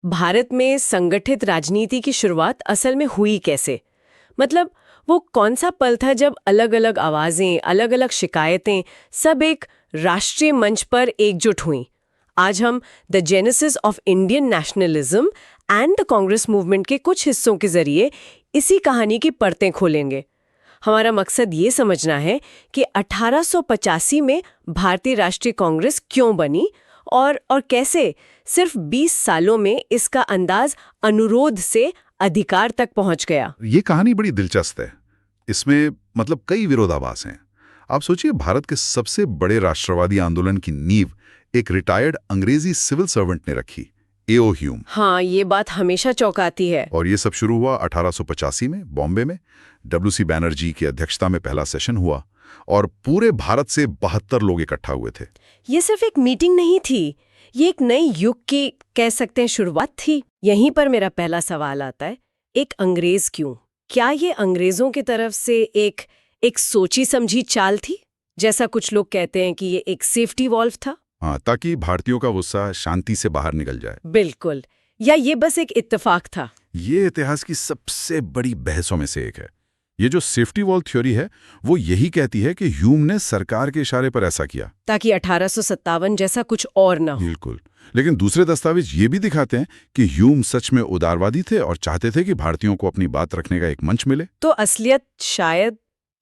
भारत में संगठित राजनीति की शुरुआत असल में हुई कैसे? मतलब वो कौन सा पल था जब अलग-अलग आवाजें, अलग-अलग शिकायतें सब एक राष्ट्रीय मंच पर एकजुट हुईं? आज हम the genesis of Indian nationalism and the Congress movement के कुछ हिस्सों के जरिए इसी कहानी की परतें खोलेंगे। हमारा मकसद ये समझना है कि 1885 में भारतीय राष्ट्रीय कांग्रेस क्यों बनी और कैसे सिर्फ 20 सालों में इसका अंदाज अनुरोध से अधिकार तक पहुंच गया। ये कहानी बड़ी दिलचस्प है। इसमें मतलब कई विरोधाभास हैं। आप सोचिए, भारत के सबसे बड़े राष्ट्रवादी आंदोलन की नींव एक रिटायर्ड अंग्रेजी सिविल सर्वेंट ने रखी, ए.ओ. ह्यूम। हाँ, ये बात हमेशा चौंकाती है। और ये सब शुरू हुआ 1885 में बॉम्बे में। डब्ल्यू.सी. बैनर्जी की अध्यक्षता में पहला सेशन हुआ और पूरे भारत से 72 लोग इकट्ठा हुए थे। ये सिर्फ एक मीटिंग नहीं थी, ये एक नई युग की कह सकते हैं शुरुआत थी। यहीं पर मेरा पहला सवाल आता है, एक अंग्रेज क्यों? क्या ये अंग्रेजों की तरफ से एक सोची समझी चाल थी, जैसा कुछ लोग कहते हैं कि ये एक सेफ्टी वॉल्व था? हाँ, ताकि भारतीयों का गुस्सा शांति से बाहर निकल जाए। बिल्कुल। या ये बस एक इत्तेफाक था? ये इतिहास की सबसे बड़ी बहसों में से एक है। ये जो सेफ्टी वॉल थ्योरी है, वो यही कहती है कि ह्यूम ने सरकार के इशारे पर ऐसा किया ताकि 1857 जैसा कुछ और ना हो। बिल्कुल। लेकिन दूसरे दस्तावेज ये भी दिखाते हैं कि ह्यूम सच में उदारवादी थे और चाहते थे कि भारतीयों को अपनी बात रखने का एक मंच मिले। तो असलियत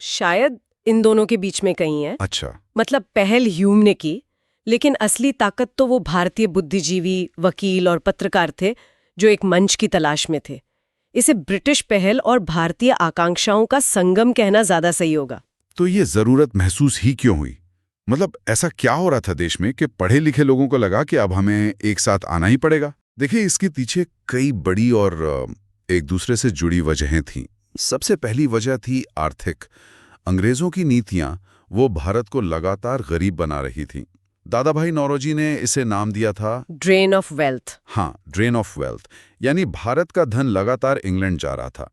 शायद इन दोनों के बीच में कहीं है। अच्छा। मतलब पहल ह्यूम ने की, लेकिन असली ताकत तो वो भारतीय बुद्धिजीवी, वकील और पत्रकार थे जो एक मंच की तलाश में थे। इसे ब्रिटिश पहल और भारतीय आकांक्षाओं का संगम कहना ज्यादा सही होगा। तो ये जरूरत महसूस ही क्यों हुई? मतलब ऐसा क्या हो रहा था देश में कि पढ़े लिखे लोगों को लगा कि अब हमें एक साथ आना ही पड़ेगा? देखिए, इसके पीछे कई बड़ी और एक दूसरे से जुड़ी वजहें थीं। सबसे पहली वजह थी आर्थिक। अंग्रेजों की नीतियां वो भारत को लगातार गरीब बना रही थीं। दादा भाई नौरोजी ने इसे नाम दिया था ड्रेन ऑफ वेल्थ। हाँ, ड्रेन ऑफ वेल्थ। यानी भारत का धन लगातार इंग्लैंड जा रहा था।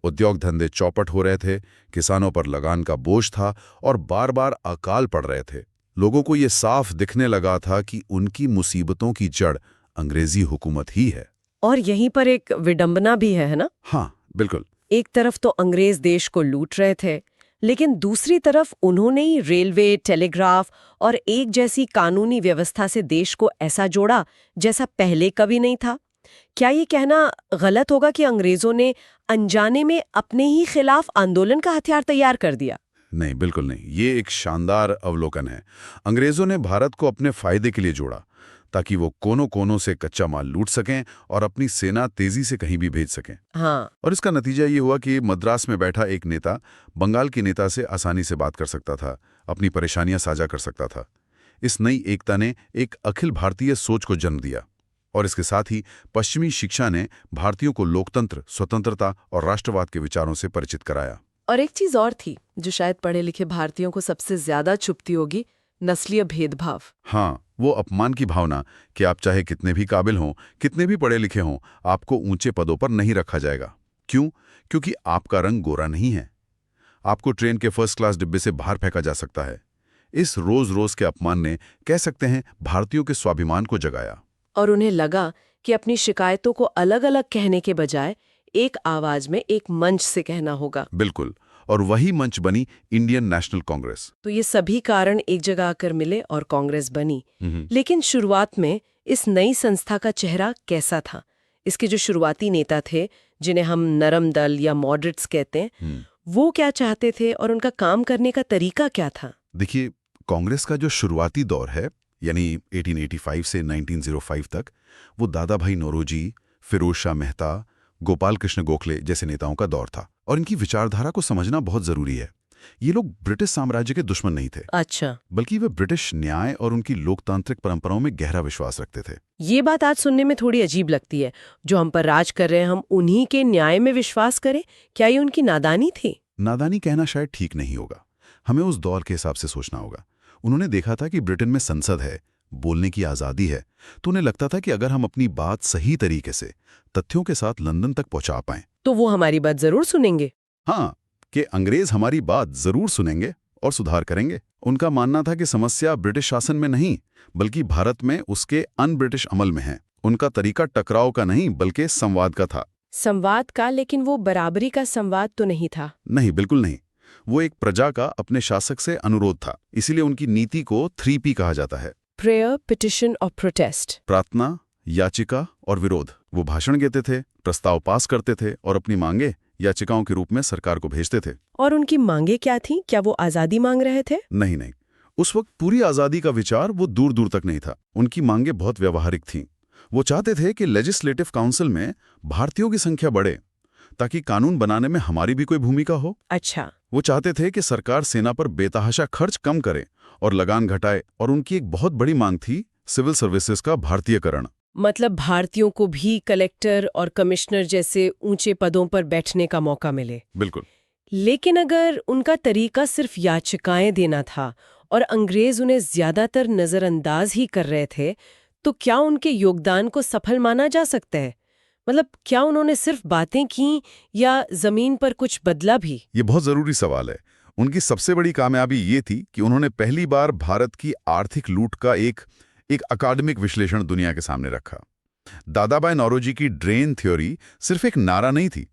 उद्योग धंधे चौपट हो रहे थे, किसानों पर लगान का बोझ था और बार बार अकाल पड़ रहे थे। लोगों को ये साफ दिखने लगा था कि उनकी मुसीबतों की जड़ अंग्रेजी हुकूमत ही है। और यहीं पर एक विडंबना भी है ना? हाँ, बिल्कुल। एक तरफ तो अंग्रेज देश को लूट रहे थे, लेकिन दूसरी तरफ उन्होंने ही रेलवे, टेलीग्राफ और एक जैसी कानूनी व्यवस्था से देश को ऐसा जोड़ा जैसा पहले कभी नहीं था। क्या ये कहना गलत होगा कि अंग्रेजों ने अनजाने में अपने ही खिलाफ आंदोलन का हथियार तैयार कर दिया? नहीं, बिल्कुल नहीं। ये एक शानदार अवलोकन है। अंग्रेजों ने भारत को अपने फायदे के लिए जोड़ा ताकि वो कोनों कोनों से कच्चा माल लूट सकें और अपनी सेना तेजी से कहीं भी भेज सकें। हाँ। और इसका नतीजा ये हुआ कि मद्रास में बैठा एक नेता बंगाल के नेता से आसानी से बात कर सकता था, अपनी परेशानियां साझा कर सकता था। इस नई एकता ने एक अखिल भारतीय सोच को जन्म दिया और इसके साथ ही पश्चिमी शिक्षा ने भारतीयों को लोकतंत्र, स्वतंत्रता और राष्ट्रवाद के विचारों से परिचित कराया। और एक चीज और थी जो शायद पढ़े लिखे भारतीयों को सबसे ज्यादा चुभती होगी, नस्लीय भेदभाव। हाँ, वो अपमान की भावना कि आप चाहे कितने भी काबिल हों, कितने भी पढ़े लिखे हों, आपको ऊंचे पदों पर नहीं रखा जाएगा। क्यों? क्योंकि आपका रंग गोरा नहीं है। आपको ट्रेन के फर्स्ट क्लास डिब्बे से बाहर फेंका जा सकता है। इस रोज रोज के अपमान ने, कह सकते हैं, भारतीयों के स्वाभिमान को जगाया। और उन्हें लगा कि अपनी शिकायतों को अलग अलग कहने के बजाय एक आवाज में एक मंच से कहना होगा। बिल्कुल। और वही मंच बनी इंडियन नेशनल कांग्रेस। तो ये सभी कारण एक जगह आकर मिले और कांग्रेस बनी। लेकिन शुरुआत में इस नई संस्था का चेहरा कैसा था? इसके जो शुरुआती नेता थे, जिन्हें हम नरम दल या मॉडरेट्स कहते हैं, वो क्या चाहते थे और उनका काम करने का तरीका क्या था? देखिए, कांग्रेस का जो शुरुआती दौर है, यानी 1885 से 1905 तक, वो दादा भाई नौरोजी, फिरोज शाह मेहता, गोपाल कृष्ण गोखले जैसे नेताओं का दौर था। और इनकी विचारधारा को समझना बहुत जरूरी है। ये लोग ब्रिटिश साम्राज्य के दुश्मन नहीं थे। अच्छा। बल्कि वे ब्रिटिश न्याय और उनकी लोकतांत्रिक परंपराओं में गहरा विश्वास रखते थे। ये बात आज सुनने में थोड़ी अजीब लगती है। जो हम पर राज कर रहे हैं, हम उन्हीं के न्याय में विश्वास करें? क्या ये उनकी नादानी थी? नादानी कहना शायद ठीक नहीं होगा। हमें उस दौर के हिसाब से सोचना होगा। उन्होंने देखा था कि ब्रिटेन में संसद है, बोलने की आज़ादी है, तो उन्हें लगता था कि अगर हम अपनी बात सही तरीके से तथ्यों के साथ लंदन तक पहुंचा पाएं तो वो हमारी बात जरूर सुनेंगे। हाँ, कि अंग्रेज हमारी बात जरूर सुनेंगे और सुधार करेंगे। उनका मानना था कि समस्या ब्रिटिश शासन में नहीं, बल्कि भारत में उसके अन ब्रिटिश अमल में है। उनका तरीका टकराव का नहीं बल्कि संवाद का था। संवाद का, लेकिन वो बराबरी का संवाद तो नहीं था। नहीं, बिल्कुल नहीं। वो एक प्रजा का अपने शासक से अनुरोध था। इसीलिए उनकी नीति को 3P कहा जाता है। प्रेयर, पिटिशन और प्रोटेस्ट। प्रार्थना, याचिका और विरोध। वो भाषण देते थे, प्रस्ताव पास करते थे और अपनी मांगे याचिकाओं के रूप में सरकार को भेजते थे। और उनकी मांगे क्या थीं? क्या वो आज़ादी मांग रहे थे? नहीं नहीं, उस वक्त पूरी आज़ादी का विचार वो दूर दूर तक नहीं था। उनकी मांगे बहुत व्यवहारिक थीं। वो चाहते थे कि लेजिस्लेटिव काउंसिल में भारतीयों की संख्या बढ़े ताकि कानून बनाने में हमारी भी कोई भूमिका हो। अच्छा। वो चाहते थे कि सरकार सेना पर बेतहाशा खर्च कम करे और लगान घटाए, और उनकी एक बहुत बड़ी मांग थी सिविल सर्विसेज का भारतीयकरण। मतलब भारतीयों को भी कलेक्टर और कमिश्नर जैसे ऊंचे पदों पर बैठने का मौका मिले। बिल्कुल। लेकिन अगर उनका तरीका सिर्फ याचिकाएं देना था और अंग्रेज उन्हें ज्यादातर नजरअंदाज ही कर रहे थे, तो क्या उनके योगदान को सफल माना जा सकता है? मतलब क्या उन्होंने सिर्फ बातें की या जमीन पर कुछ बदला भी? ये बहुत जरूरी सवाल है। उनकी सबसे बड़ी कामयाबी ये थी कि उन्होंने पहली बार भारत की आर्थिक लूट का एक अकादमिक विश्लेषण दुनिया के सामने रखा। दादाभाई नौरोजी की ड्रेन थ्योरी सिर्फ एक नारा नहीं थी।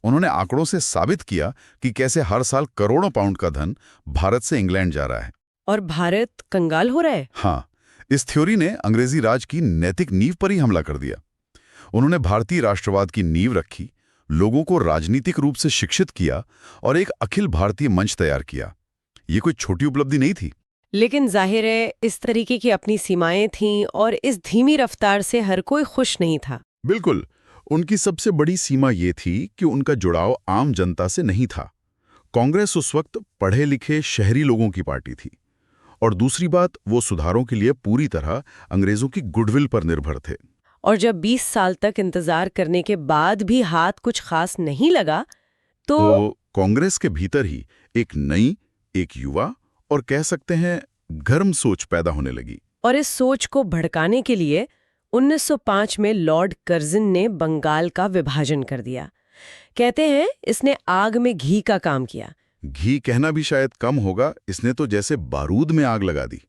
उन्होंने आंकड़ों से साबित किया कि कैसे हर साल करोड़ों पाउंड का धन भारत से इंग्लैंड जा रहा है और भारत कंगाल हो रहा है। हाँ, इस थ्योरी ने अंग्रेजी राज की नैतिक नींव पर ही हमला कर दिया। उन्होंने भारतीय राष्ट्रवाद की नींव रखी, लोगों को राजनीतिक रूप से शिक्षित किया और एक अखिल भारतीय मंच तैयार किया। ये कोई छोटी उपलब्धि नहीं थी। लेकिन जाहिर है इस तरीके की अपनी सीमाएं थीं और इस धीमी रफ्तार से हर कोई खुश नहीं था। बिल्कुल। उनकी सबसे बड़ी सीमा ये थी कि उनका जुड़ाव आम जनता से नहीं था। कांग्रेस उस वक्त पढ़े लिखे शहरी लोगों की पार्टी थी, और दूसरी बात, वो सुधारों के लिए पूरी तरह अंग्रेजों की गुडविल पर निर्भर थे। और जब 20 साल तक इंतजार करने के बाद भी हाथ कुछ खास नहीं लगा, तो कांग्रेस के भीतर ही एक युवा और कह सकते हैं गर्म सोच पैदा होने लगी। और इस सोच को भड़काने के लिए 1905 में लॉर्ड कर्जन ने बंगाल का विभाजन कर दिया। कहते हैं इसने आग में घी का काम किया। घी कहना भी शायद कम होगा, इसने तो जैसे बारूद में आग लगा दी।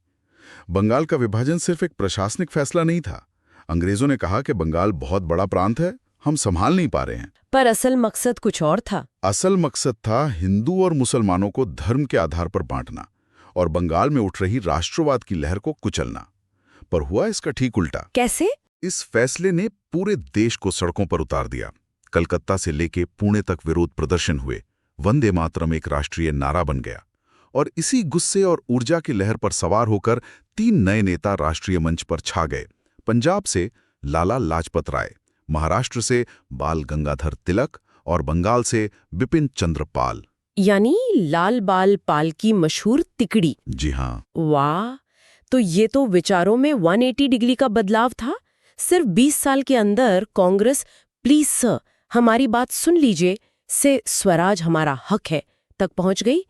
बंगाल का विभाजन सिर्फ एक प्रशासनिक फैसला नहीं था। अंग्रेजों ने कहा कि बंगाल बहुत बड़ा प्रांत है, हम संभाल नहीं पा रहे हैं। पर असल मकसद कुछ और था। असल मकसद था हिंदू और मुसलमानों को धर्म के आधार पर बांटना और बंगाल में उठ रही राष्ट्रवाद की लहर को कुचलना। पर हुआ इसका ठीक उल्टा। कैसे? इस फैसले ने पूरे देश को सड़कों पर उतार दिया। कलकत्ता से लेके पुणे तक विरोध प्रदर्शन हुए। वंदे मातरम एक राष्ट्रीय नारा बन गया, और इसी गुस्से और ऊर्जा की लहर पर सवार होकर 3 नए नेता राष्ट्रीय मंच पर छा गए। पंजाब से लाला लाजपत राय, महाराष्ट्र से बाल गंगाधर तिलक और बंगाल से बिपिन चंद्र पाल, यानी लाल बाल पाल की मशहूर तिकड़ी। जी हाँ। वाह, तो ये तो विचारों में 180 डिग्री का बदलाव था। सिर्फ 20 साल के अंदर कांग्रेस प्लीज सर हमारी बात सुन लीजिए से स्वराज हमारा हक है तक पहुंच गई।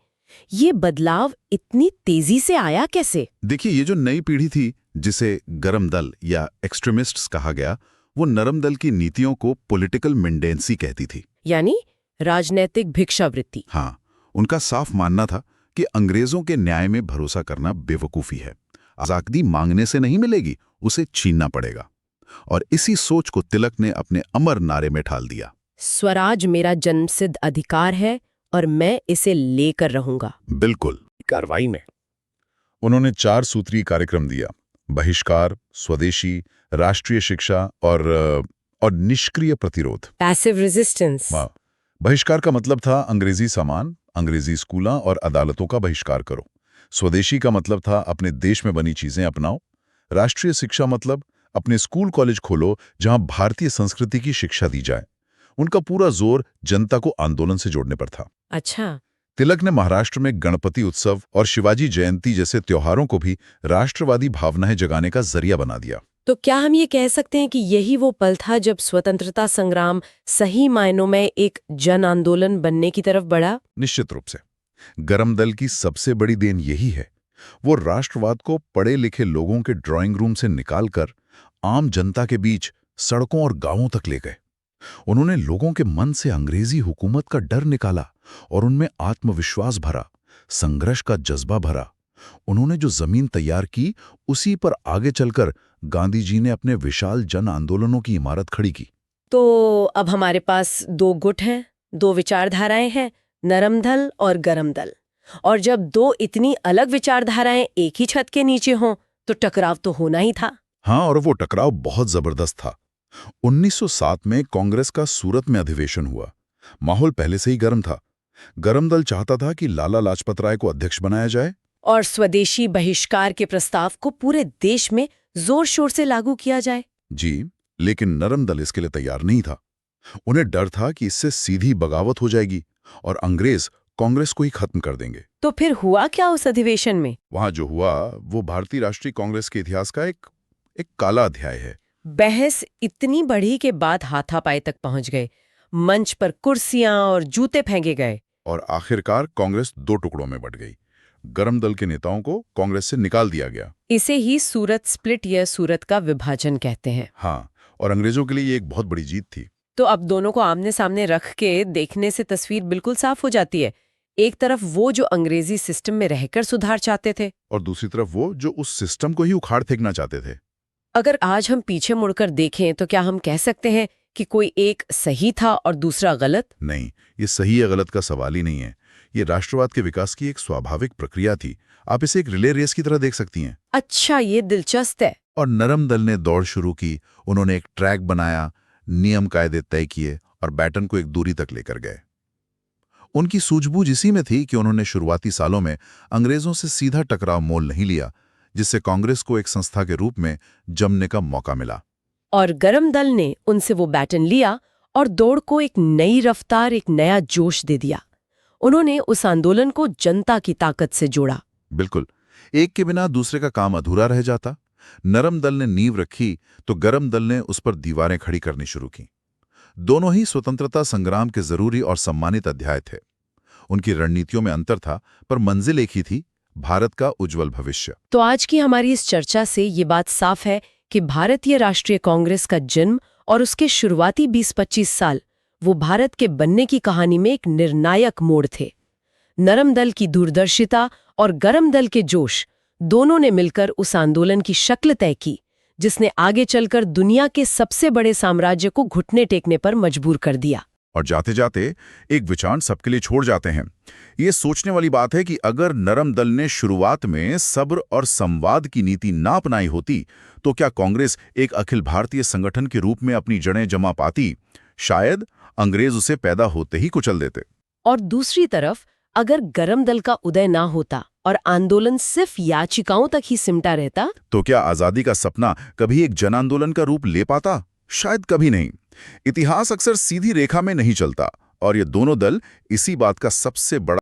ये बदलाव इतनी तेजी से आया कैसे? देखिए, ये जो नई पीढ़ी थी जिसे गरम दल या एक्सट्रीमिस्ट्स कहा गया, वो नरम दल की नीतियों को पॉलिटिकल मेंडेंसी कहती थी, यानी राजनैतिक भिक्षावृत्ति। हाँ, उनका साफ मानना था कि अंग्रेजों के न्याय में भरोसा करना बेवकूफ़ी है। आज़ादी मांगने से नहीं मिलेगी, उसे छीनना पड़ेगा। और इसी सोच को तिलक ने अपने अमर नारे में ढाल दिया। स्वराज मेरा जन्मसिद्ध अधिकार है और मैं इसे लेकर रहूंगा। बिल्कुल। कार्रवाई में उन्होंने 4 सूत्री कार्यक्रम दिया: बहिष्कार, स्वदेशी, राष्ट्रीय शिक्षा और निष्क्रिय प्रतिरोध, पैसिव रेजिस्टेंस। बहिष्कार का मतलब था अंग्रेजी सामान, अंग्रेजी स्कूलों और अदालतों का बहिष्कार करो। स्वदेशी का मतलब था अपने देश में बनी चीजें अपनाओ। राष्ट्रीय शिक्षा मतलब अपने स्कूल कॉलेज खोलो जहां भारतीय संस्कृति की शिक्षा दी जाए। उनका पूरा जोर जनता को आंदोलन से जोड़ने पर था। अच्छा। तिलक ने महाराष्ट्र में गणपति उत्सव और शिवाजी जयंती जैसे त्योहारों को भी राष्ट्रवादी भावनाएं जगाने का जरिया बना दिया। तो क्या हम ये कह सकते हैं कि यही वो पल था जब स्वतंत्रता संग्राम सही मायनों में एक जन आंदोलन बनने की तरफ बढ़ा? निश्चित रूप से। गरम दल की सबसे बड़ी देन यही है। वो राष्ट्रवाद को पढ़े लिखे लोगों के ड्राइंग रूम से निकालकर आम जनता के बीच सड़कों और गांवों तक ले गए। उन्होंने लोगों के मन से अंग्रेजी हुकूमत का डर निकाला और उनमें आत्मविश्वास भरा, संघर्ष का जज्बा भरा। उन्होंने जो जमीन तैयार की, उसी पर आगे चलकर गांधी जी ने अपने विशाल जन आंदोलनों की इमारत खड़ी की। तो अब हमारे पास दो गुट हैं, दो विचारधाराएं हैं, नरम दल और गरम दल। और जब दो इतनी अलग विचारधाराएं एक ही छत के नीचे हों तो टकराव तो होना ही था। हाँ, और वो टकराव बहुत जबरदस्त था। 1907 में कांग्रेस का सूरत में अधिवेशन हुआ। माहौल पहले से ही गर्म था। गरम दल चाहता था कि लाला लाजपत राय को अध्यक्ष बनाया जाए और स्वदेशी बहिष्कार के प्रस्ताव को पूरे देश में जोर शोर से लागू किया जाए। जी, लेकिन नरम दल इसके लिए तैयार नहीं था। उन्हें डर था कि इससे सीधी बगावत हो जाएगी और अंग्रेज कांग्रेस को ही खत्म कर देंगे। तो फिर हुआ क्या उस अधिवेशन में? वहां जो हुआ वो भारतीय राष्ट्रीय कांग्रेस के इतिहास का एक काला अध्याय है। बहस इतनी बढ़ी के बाद हाथापाई तक पहुंच गए। मंच पर कुर्सियां और जूते फेंके गए। और आखिरकार कांग्रेस दो टुकड़ों में बंट गई। गरम दल के नेताओं को कांग्रेस से निकाल दिया गया। इसे ही सूरत स्प्लिट या सूरत का विभाजन कहते हैं। हाँ, और अंग्रेजों के लिए ये एक बहुत बड़ी जीत थी। तो अब दोनों को आमने सामने रख के देखने से तस्वीर बिल्कुल साफ हो जाती है। एक तरफ वो जो अंग्रेजी सिस्टम में रहकर सुधार चाहते थे, और दूसरी तरफ वो जो उस सिस्टम को ही उखाड़ फेंकना चाहते थे। अगर आज हम पीछे मुड़कर देखें तो क्या हम कह सकते हैं कि कोई एक सही था और दूसरा गलत? नहीं, ये सही या गलत का सवाल ही नहीं है। ये राष्ट्रवाद के विकास की एक स्वाभाविक प्रक्रिया थी। आप इसे एक रिले रेस की तरह देख सकती हैं। अच्छा, ये दिलचस्प है। और नरम दल ने दौड़ शुरू की। उन्होंने एक ट्रैक बनाया, नियम कायदे तय किए और बैटन को एक दूरी तक लेकर गए। उनकी सूझबूझ इसी में थी कि उन्होंने शुरुआती सालों में अंग्रेजों से सीधा टकराव मोल नहीं लिया, जिससे कांग्रेस को एक संस्था के रूप में जमने का मौका मिला। और गरम दल ने उनसे वो बैटन लिया और दौड़ को एक नई रफ्तार, एक नया जोश दे दिया। उन्होंने उस आंदोलन को जनता की ताकत से जोड़ा। बिल्कुल, एक के बिना दूसरे का काम अधूरा रह जाता। नरम दल ने नींव रखी तो गरम दल ने उस पर दीवारें खड़ी करनी शुरू की। दोनों ही स्वतंत्रता संग्राम के जरूरी और सम्मानित अध्याय थे। उनकी रणनीतियों में अंतर था, पर मंजिल एक ही थी, भारत का उज्जवल भविष्य। तो आज की हमारी इस चर्चा से ये बात साफ है कि भारतीय राष्ट्रीय कांग्रेस का जन्म और उसके शुरुआती 20-25 साल वो भारत के बनने की कहानी में एक निर्णायक मोड़ थे। नरम दल की दूरदर्शिता और गरम दल के जोश दोनों ने मिलकर उस आंदोलन की शक्ल तय की, जिसने आगे चलकर दुनिया के सबसे बड़े साम्राज्य को घुटने टेकने पर मजबूर कर दिया। और जाते जाते एक विचार सबके लिए छोड़ जाते हैं। ये सोचने वाली बात है कि अगर नरम दल ने शुरुआत में सब्र और संवाद की नीति ना अपनाई होती तो क्या कांग्रेस एक अखिल भारतीय संगठन के रूप में अपनी जड़ें जमा पाती? शायद अंग्रेज उसे पैदा होते ही कुचल देते। और दूसरी तरफ अगर गरम दल का उदय ना होता और आंदोलन सिर्फ याचिकाओं तक ही सिमटा रहता, तो क्या आजादी का सपना कभी एक जन आंदोलन का रूप ले पाता? शायद कभी नहीं। इतिहास अक्सर सीधी रेखा में नहीं चलता और ये दोनों दल इसी बात का सबसे बड़ा